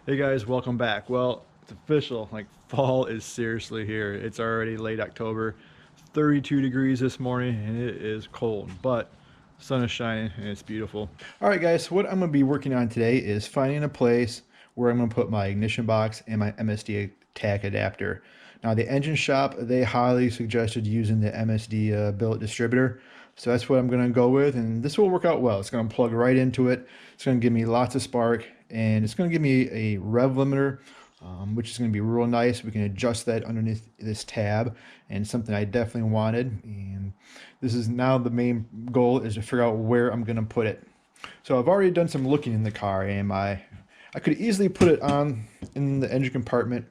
Hey guys, welcome back. Well, it's official. Like fall is seriously here. It's already late October. 32 degrees this morning and it is cold, but sun is shining and it's beautiful. All right guys, so what I'm going to be working on today is finding a place where I'm going to put my ignition box and my MSD tack adapter. Now the engine shop, they highly suggested using the MSD billet distributor. So that's what I'm going to go with, and this will work out well. It's going to plug right into it. It's going to give me lots of spark, and it's going to give me a rev limiter, which is going to be real nice. We can adjust that underneath this tab, and something I definitely wanted. And this is now the main goal is to figure out where I'm going to put it. So I've already done some looking in the car, and I could easily put it on in the engine compartment,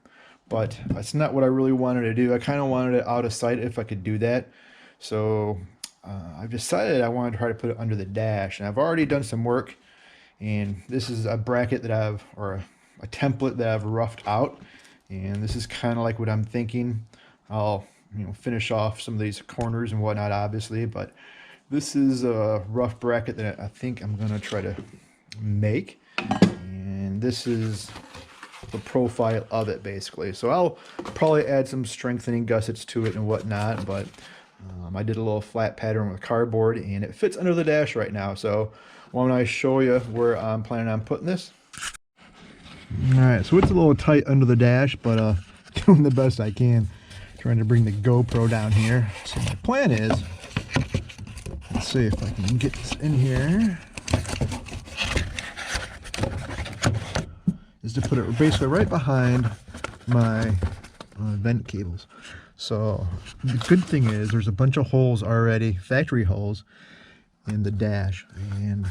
but that's not what I really wanted to do. I kind of wanted it out of sight if I could do that. So I've decided I want to try to put it under the dash, and I've already done some work. And this is a bracket that or a template that I've roughed out, and this is kind of like what I'm thinking. I'll finish off some of these corners and whatnot, obviously, but this is a rough bracket that I think I'm gonna try to make, and this is the profile of it basically. So I'll probably add some strengthening gussets to it and whatnot, but I did a little flat pattern with cardboard and it fits under the dash right now. So why don't I show you where I'm planning on putting this? All right, so it's a little tight under the dash, but doing the best I can, trying to bring the GoPro down here. So my plan is, let's see if I can get this in here, is to put it basically right behind my vent cables. So the good thing is there's a bunch of holes already, factory holes, in the dash, and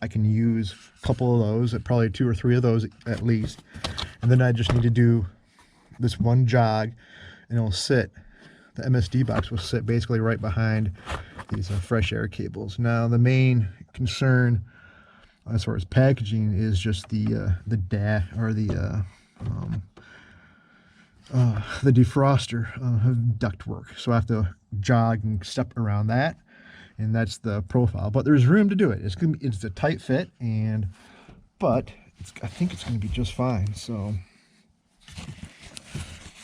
I can use a couple of those, probably 2 or 3 of those at least, and then I just need to do this one jog, and it'll sit, the MSD box will sit basically right behind these fresh air cables. Now the main concern as far as packaging is just the dash, or the defroster duct work. So I have to jog and step around that, and that's the profile. But there's room to do it. It's a tight fit, but I think it's gonna be just fine. So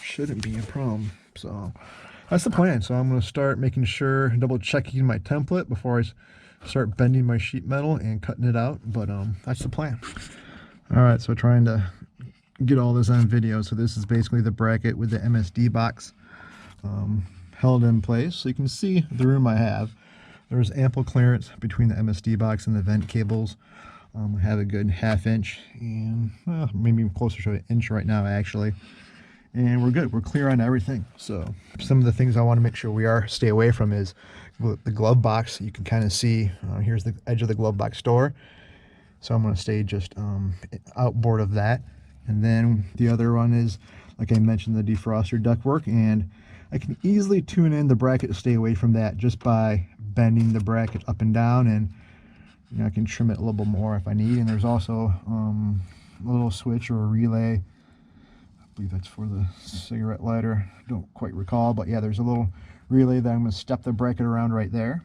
shouldn't be a problem. So that's the plan. So I'm gonna start making sure, double checking my template before I start bending my sheet metal and cutting it out. But that's the plan. All right, so trying to get all this on video. So this is basically the bracket with the MSD box held in place. So you can see the room I have. There's ample clearance between the MSD box and the vent cables. I have a good 1/2 inch, and maybe closer to 1 inch right now actually. And we're good. We're clear on everything. So some of the things I want to make sure we stay away from is the glove box. You can kind of see here's the edge of the glove box door. So I'm going to stay just outboard of that. And then the other one is, like I mentioned, the defroster ductwork, and I can easily tune in the bracket to stay away from that just by bending the bracket up and down, and I can trim it a little bit more if I need. And there's also a little switch or a relay. I believe that's for the cigarette lighter. I don't quite recall, but yeah, there's a little relay that I'm going to step the bracket around right there.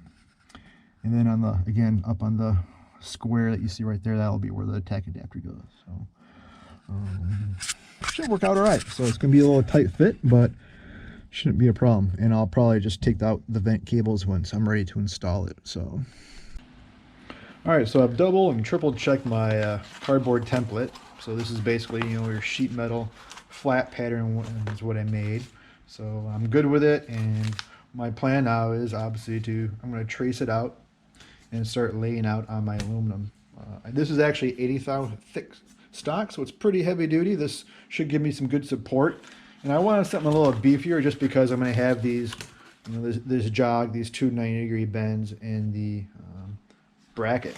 And then on again, up on the square that you see right there, that'll be where the tack adapter goes. So should work out all right. So it's going to be a little tight fit, but shouldn't be a problem. And I'll probably just take out the vent cables once I'm ready to install it. So all right, so I've double and triple checked my cardboard template. So this is basically your sheet metal flat pattern is what I made. So I'm good with it, and my plan now is obviously I'm going to trace it out and start laying out on my aluminum. This is actually 80,000 thick stock, so it's pretty heavy duty. This should give me some good support, and I wanted something a little beefier just because I'm going to have these, this jog, these 2 90-degree bends in the bracket.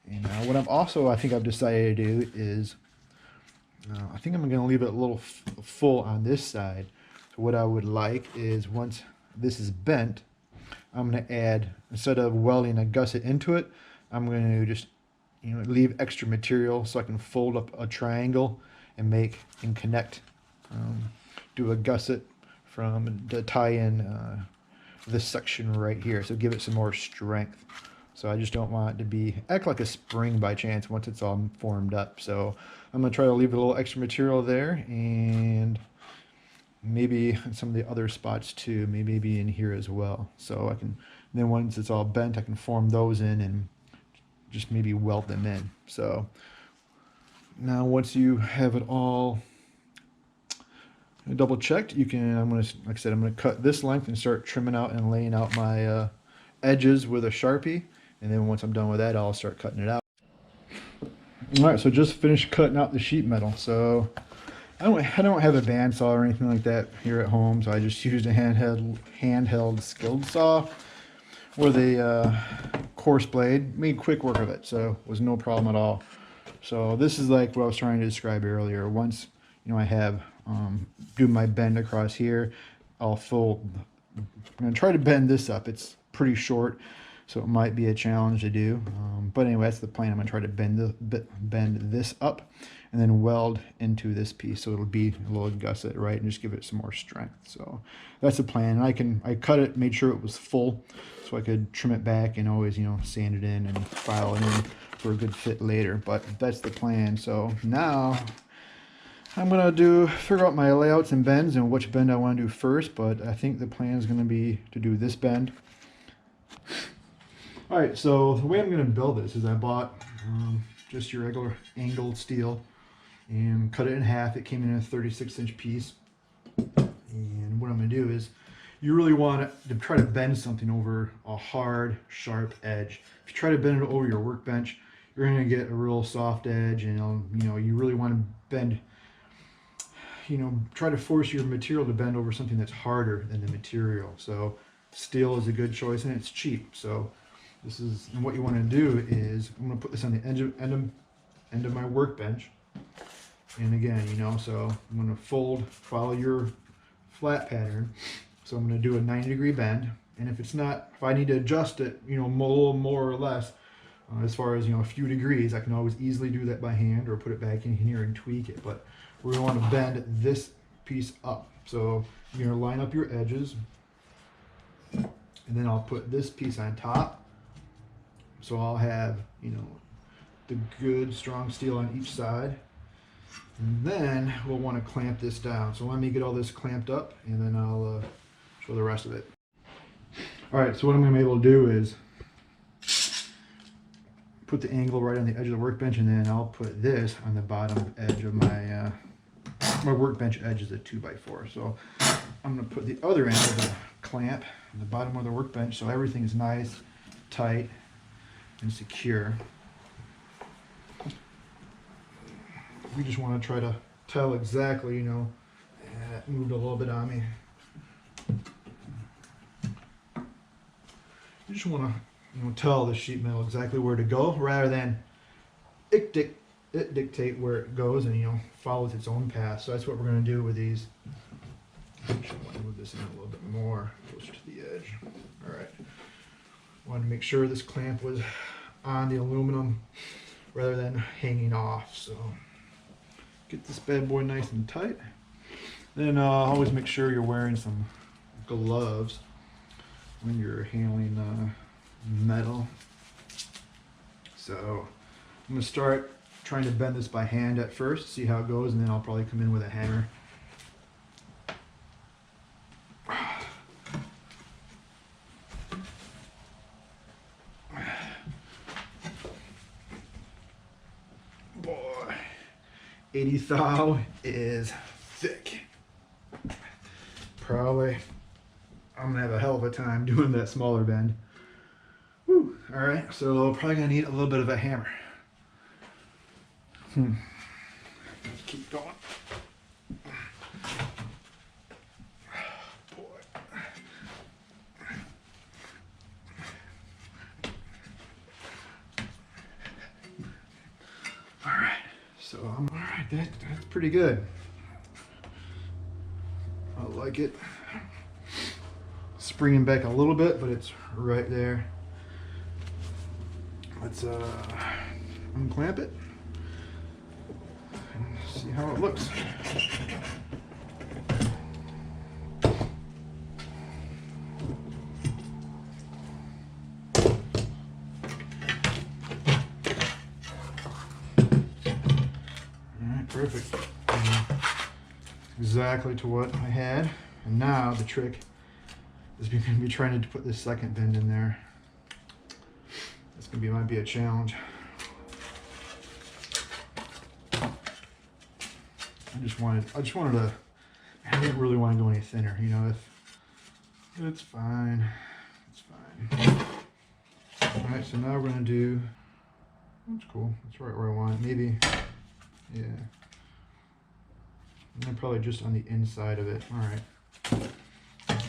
And what I think I've decided to do is I think I'm going to leave it a little full on this side. So what I would like is, once this is bent, I'm going to add, instead of welding a gusset into it, I'm going to just leave extra material so I can fold up a triangle and connect, do a gusset to tie in this section right here, so give it some more strength. So I just don't want it to act like a spring by chance once it's all formed up. So I'm gonna try to leave a little extra material there, and maybe in some of the other spots too, maybe in here as well. So I can, then once it's all bent, I can form those in and just maybe weld them in. So now once you have it all double checked, you can, like I said, I'm gonna cut this length and start trimming out and laying out my edges with a Sharpie. And then once I'm done with that, I'll start cutting it out. All right, so just finished cutting out the sheet metal. So I don't have a bandsaw or anything like that here at home, so I just used a handheld skilled saw with a coarse blade. Made quick work of it, so it was no problem at all. So this is like what I was trying to describe earlier. Once I have do my bend across here, I'll fold. I'm gonna try to bend this up. It's pretty short, so it might be a challenge to do. But anyway, that's the plan. I'm gonna try to bend this up and then weld into this piece, so it'll be a little gusset, right, and just give it some more strength. So that's the plan. And I cut it, made sure it was full, so I could trim it back and always sand it in and file it in for a good fit later. But that's the plan. So now I'm gonna figure out my layouts and bends and which bend I want to do first. But I think the plan is gonna be to do this bend. All right, so the way I'm going to build this is I bought just your regular angled steel and cut it in half. It came in a 36-inch piece. And what I'm going to do is, you really want to try to bend something over a hard, sharp edge. If you try to bend it over your workbench, you're going to get a real soft edge, and you really want to bend, try to force your material to bend over something that's harder than the material. So steel is a good choice, and it's cheap. So and what you want to do is, I'm going to put this on the end of my workbench. And again, so I'm going to follow your flat pattern. So I'm going to do a 90-degree bend. And if I need to adjust it, a little more or less, as far as, a few degrees, I can always easily do that by hand or put it back in here and tweak it. But we're going to want to bend this piece up. So you're going to line up your edges. And then I'll put this piece on top. So I'll have, the good strong steel on each side. And then we'll want to clamp this down. So let me get all this clamped up, and then I'll show the rest of it. All right, so what I'm going to be able to do is put the angle right on the edge of the workbench, and then I'll put this on the bottom edge of my workbench edge is a 2x4. So I'm going to put the other end of the clamp on the bottom of the workbench, so everything is nice, tight, and secure. We just want to try to tell exactly, it moved a little bit on me. You just want to, tell the sheet metal exactly where to go, rather than it dictate where it goes and, follows its own path. So that's what we're going to do with these. I want to move this in a little bit more, closer to the edge. All right. Wanted to make sure this clamp was on the aluminum rather than hanging off. So get this bad boy nice and tight. Then always make sure you're wearing some gloves when you're handling metal. So I'm going to start trying to bend this by hand at first, see how it goes, and then I'll probably come in with a hammer. Boy, 80 thou is thick. Probably I'm gonna have a hell of a time doing that smaller bend. Whew. All right, so probably gonna need a little bit of a hammer. Let's keep going. Boy. All right, so all right. That's pretty good. I like it. Springing back a little bit, but it's right there. Let's unclamp it and see how it looks. Perfect. Exactly to what I had. And now the trick is going to be trying to put this second bend in there. This might be a challenge. I just wanted to, I didn't really want to go any thinner, you know, if it's fine. It's fine. Alright, so now we're gonna do, that's cool. That's right where I want it. Maybe, yeah. And then probably just on the inside of it. Alright.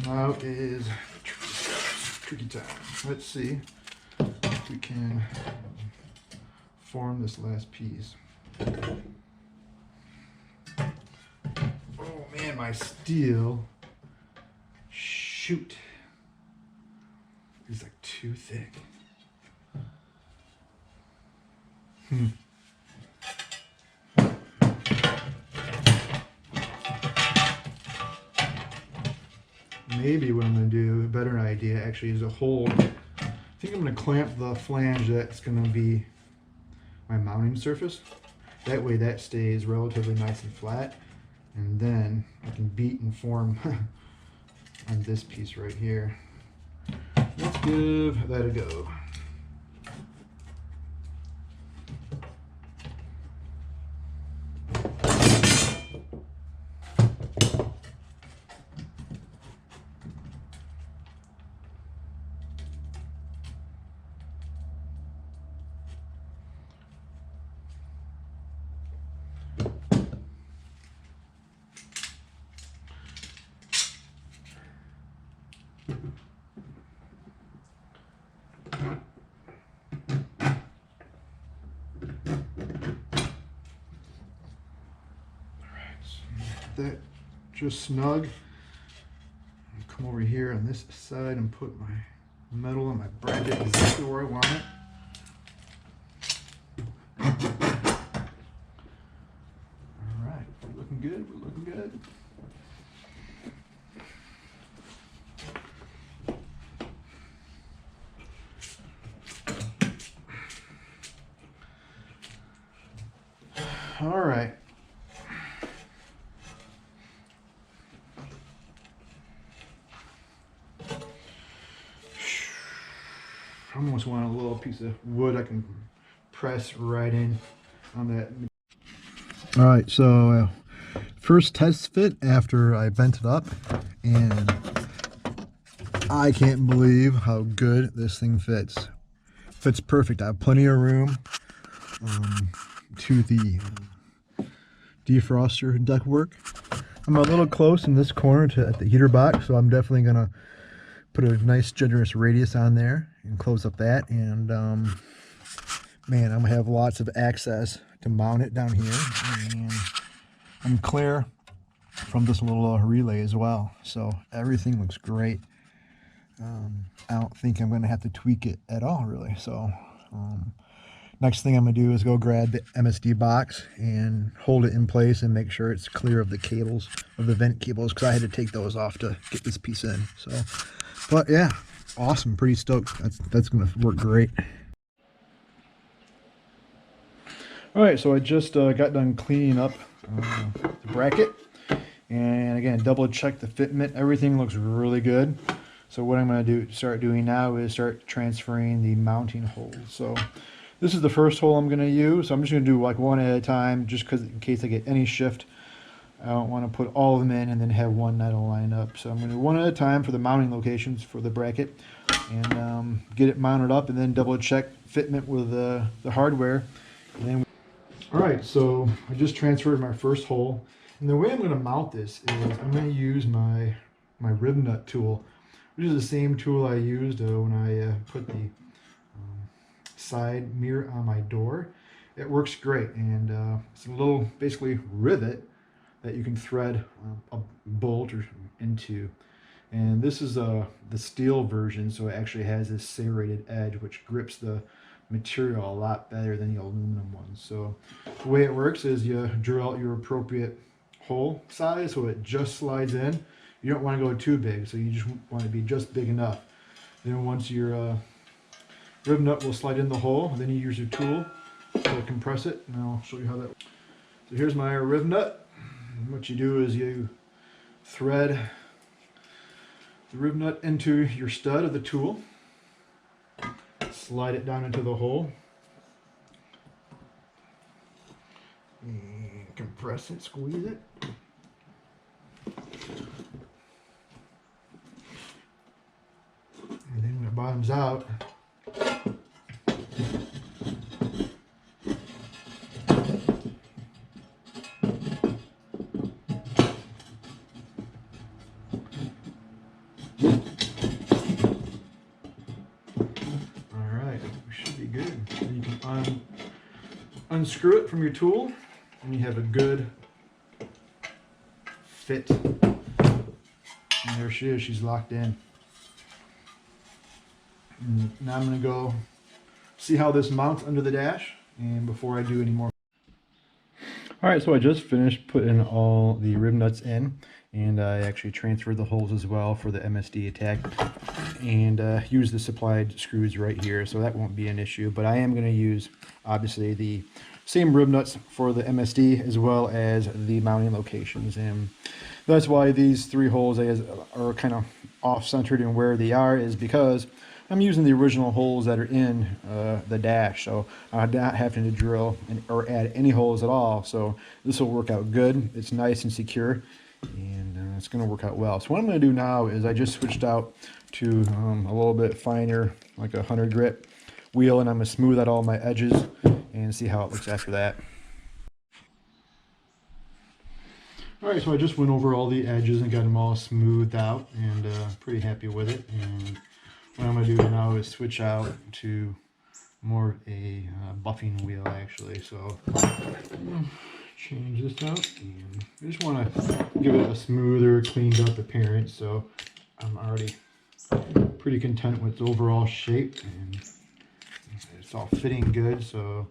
Now is tricky time. Let's see if we can form this last piece. Oh man, my steel, shoot, is like too thick. Maybe what I'm going to do, a better idea actually, is to hold. I think I'm going to clamp the flange that's going to be my mounting surface. That way that stays relatively nice and flat. And then I can beat and form on this piece right here. Let's give that a go. That just snug. I'll come over here on this side and put my metal on my bracket exactly where I want it. All right, we're looking good. We're looking good. All right. I almost want a little piece of wood I can press right in on that. All right, so first test fit after I bent it up, and I can't believe how good this thing fits. Fits perfect. I have plenty of room to the defroster ductwork. I'm a little close in this corner at the heater box, so I'm definitely gonna put a nice generous radius on there and close up that, and man, I'm gonna have lots of access to mount it down here, and I'm clear from this little relay as well, so everything looks great. I don't think I'm gonna have to tweak it at all, really. So next thing I'm gonna do is go grab the MSD box and hold it in place and make sure it's clear of the cables, of the vent cables, because I had to take those off to get this piece in. So, but yeah, awesome, pretty stoked. That's gonna work great. All right, so I just got done cleaning up the bracket, and again, double check the fitment. Everything looks really good. So what I'm going to start doing now is start transferring the mounting holes. So this is the first hole I'm going to use. So I'm just going to do like one at a time, just because in case I get any shift, I don't want to put all of them in and then have one that'll line up. So I'm going to do one at a time for the mounting locations for the bracket, and get it mounted up, and then double check fitment with the hardware. And then all right, so I just transferred my first hole, and the way I'm going to mount this is I'm going to use my rib nut tool, which is the same tool I used when I put the side mirror on my door. It works great, and it's a little basically rivet that you can thread a bolt into. And this is the steel version, so it actually has this serrated edge which grips the material a lot better than the aluminum ones. So the way it works is you drill out your appropriate hole size so it just slides in. You don't want to go too big, so you just want to be just big enough. Then once your rib nut will slide in the hole, then you use your tool to compress it, and I'll show you how that works. So here's my riv nut. What you do is you thread the riv nut into your stud of the tool, slide it down into the hole, and compress it, squeeze it. And then when it bottoms out, unscrew it from your tool, and you have a good fit. And there she is, she's locked in. And now I'm going to go see how this mounts under the dash, and before I do any more. Alright, so I just finished putting all the rib nuts in, and I actually transferred the holes as well for the MSD attack, and use the supplied screws right here, so that won't be an issue. But I am going to use, obviously, the same rib nuts for the MSD as well as the mounting locations, and that's why these 3 holes are kind of off-centered in where they are, is because I'm using the original holes that are in the dash, so I'm not having to drill or add any holes at all. So this will work out good. It's nice and secure, and it's going to work out well. So what I'm going to do now is I just switched out to a little bit finer, like a 100 grit wheel, and I'm going to smooth out all my edges and see how it looks after that. Alright, so I just went over all the edges and got them all smoothed out, and pretty happy with it. And what I'm going to do now is switch out to more of a buffing wheel, actually. So change this out, and I just want to give it a smoother, cleaned up appearance. So I'm already pretty content with the overall shape, and it's all fitting good. So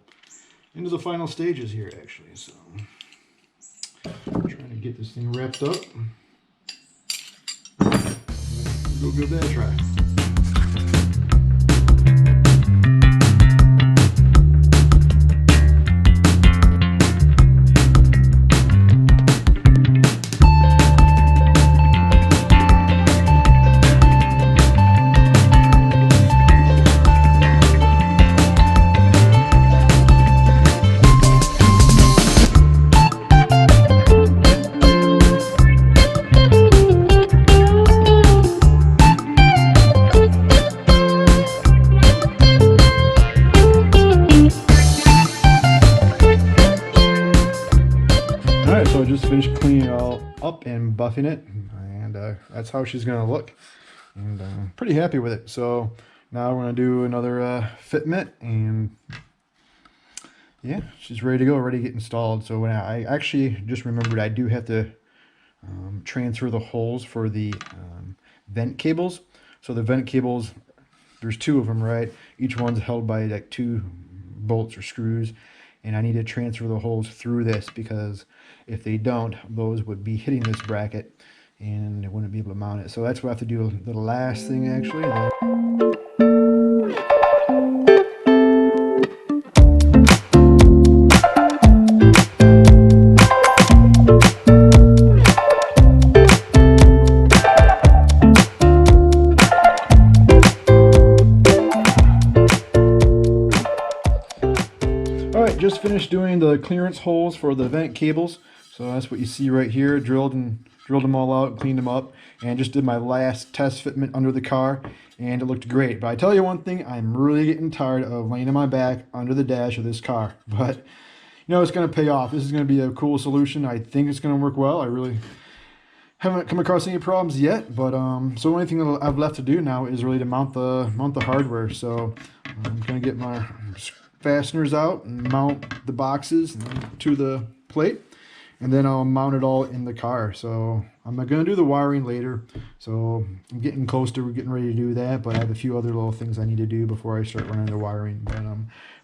into the final stages here, actually. So I'm trying to get this thing wrapped up. Go give that a try. So I just finished cleaning it all up and buffing it, and that's how she's going to look, and pretty happy with it. So now we're going to do another fitment, and yeah, she's ready to go, ready to get installed. So when I actually just remembered I do have to transfer the holes for the vent cables. So the vent cables, there's 2 of them, right? Each one's held by like 2 bolts or screws, and I need to transfer the holes through this, because if they don't, those would be hitting this bracket and I wouldn't be able to mount it. So that's what I have to do, the last thing, actually. Alright, just finished doing the clearance holes for the vent cables. So that's what you see right here. Drilled them all out, cleaned them up, and just did my last test fitment under the car, and it looked great. But I tell you one thing, I'm really getting tired of laying on my back under the dash of this car. But you know, it's going to pay off. This is going to be a cool solution. I think it's going to work well. I really haven't come across any problems yet. But so the only thing that I've left to do now is really to mount the hardware. So I'm going to get my fasteners out and mount the boxes to the plate, and then I'll mount it all in the car. So I'm going to do the wiring later, so I'm getting close to getting ready to do that, but I have a few other little things I need to do before I start running the wiring. But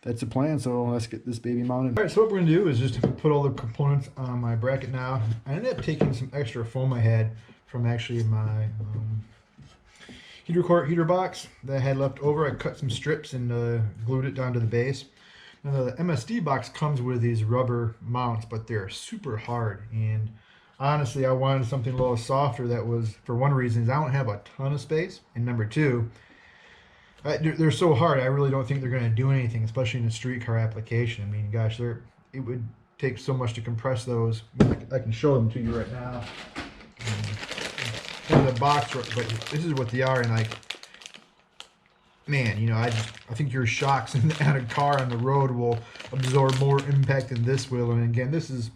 that's the plan, so let's get this baby mounted. Alright, so what we're going to do is just put all the components on my bracket now. I ended up taking some extra foam I had from actually my heater box that I had left over. I cut some strips and glued it down to the base. Now the MSD box comes with these rubber mounts, but they're super hard. And honestly, I wanted something a little softer that was, for one reason, is I don't have a ton of space. And number two, they're so hard, I really don't think they're going to do anything, especially in a streetcar application. I mean, gosh, it would take so much to compress those. I can show them to you right now. In the box, but this is what they are. And like, man, you know, I think your shocks in a car on the road will absorb more impact than this will. And again, this is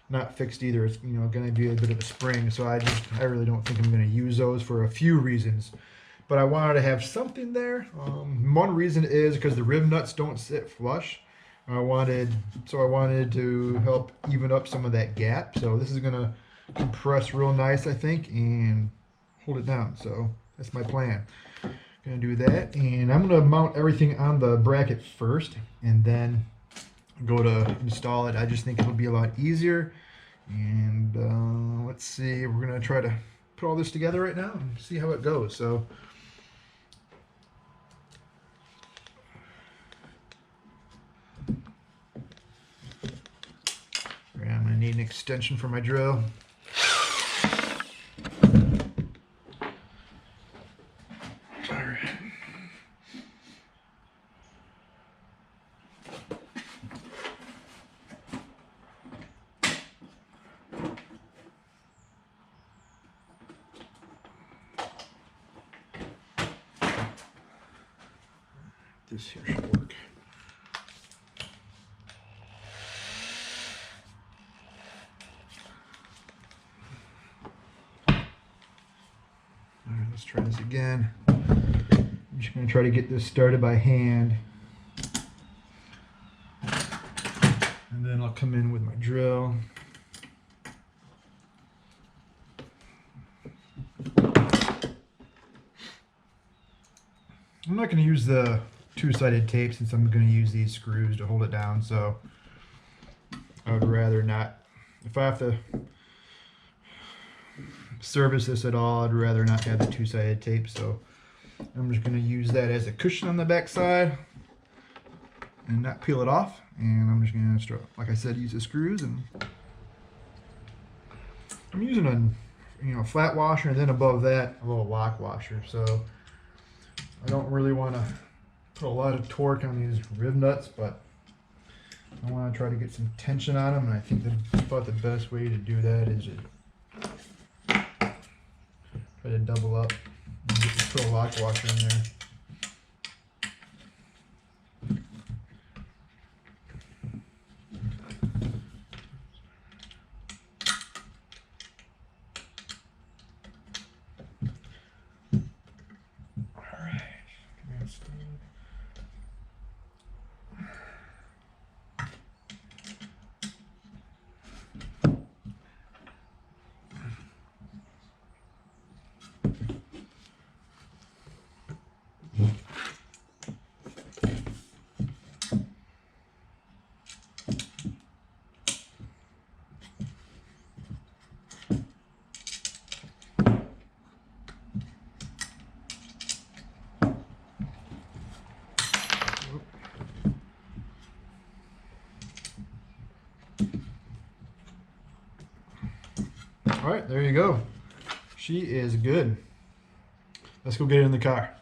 not fixed either. It's, you know, going to be a bit of a spring, so I really don't think I'm going to use those for a few reasons. But I wanted to have something there. One reason is because the rib nuts don't sit flush. I wanted to help even up some of that gap. So this is going to compress real nice, I think, and hold it down. So that's my plan. Gonna do that, and I'm gonna mount everything on the bracket first and then go to install it. I just think it'll be a lot easier. And let's see, we're gonna try to put all this together right now and see how it goes. So I'm gonna need an extension for my drill. This here should work. All right, let's try this again. I'm just going to try to get this started by hand. And then I'll come in with my drill. I'm not going to use the two-sided tape since I'm going to use these screws to hold it down, so I would rather not. If I have to service this at all, I'd rather not have the two-sided tape, so I'm just going to use that as a cushion on the back side and not peel it off. And I'm just going to, like I said, use the screws, and I'm using a flat washer, and then above that a little lock washer. So I don't really want to put a lot of torque on these rib nuts, but I want to try to get some tension on them, and I think about the best way to do that is to try to double up and put a lock washer in there. All right, there you go. She is good. Let's go get it in the car.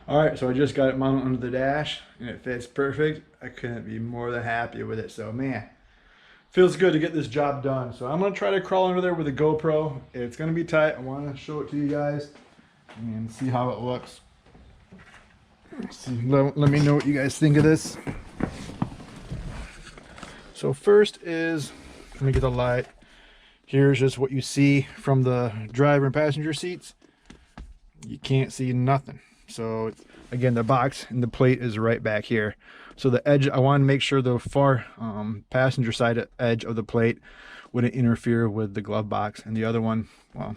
All right, so I just got it mounted under the dash, and it fits perfect. I couldn't be more than happy with it. So man, feels good to get this job done. So I'm gonna try to crawl under there with a GoPro. It's gonna be tight. I want to show it to you guys and see how it looks. Let me know what you guys think of this. So first is, let me get the light. Here's just what you see from the driver and passenger seats. You can't see nothing. So again, the box and the plate is right back here. So the edge, I want to make sure the far passenger side edge of the plate wouldn't interfere with the glove box, and the other one, well,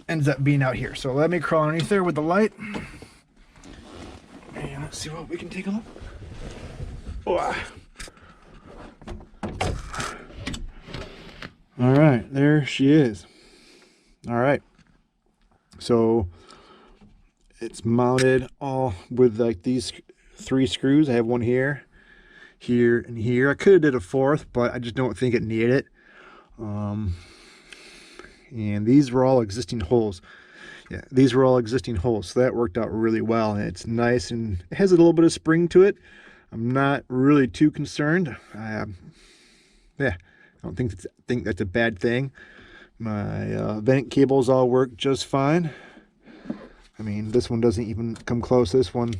ends up being out here. So let me crawl underneath there with the light, and let's see what we can take a look. Oh. All right, there she is. All right, so it's mounted all with like these 3 screws. I have one here, here, and here. I could have did a 4th, but I just don't think it needed it. And these were all existing holes. Yeah, these were all existing holes, so that worked out really well, and it's nice, and it has a little bit of spring to it. I'm not really too concerned. Yeah, I don't think that's a bad thing. My vent cables all work just fine. I mean, this one doesn't even come close. This one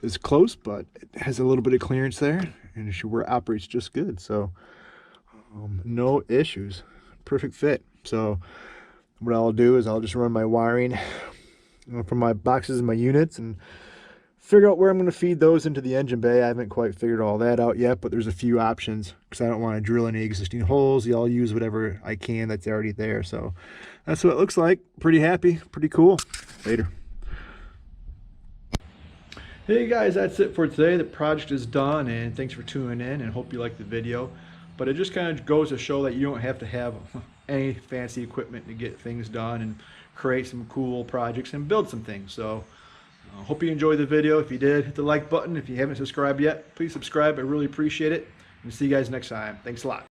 is close, but it has a little bit of clearance there, and it operates just good. So no issues, perfect fit. So what I'll do is I'll just run my wiring from my boxes and my units and figure out where I'm going to feed those into the engine bay. I haven't quite figured all that out yet, but there's a few options because I don't want to drill any existing holes. I'll use whatever I can that's already there. So that's what it looks like. Pretty happy, pretty cool. Later. Hey guys, that's it for today. The project is done, and thanks for tuning in, and hope you liked the video. But it just kind of goes to show that you don't have to have any fancy equipment to get things done and create some cool projects and build some things. So hope you enjoyed the video. If you did, hit the like button. If you haven't subscribed yet, please subscribe. I really appreciate it. And see you guys next time. Thanks a lot.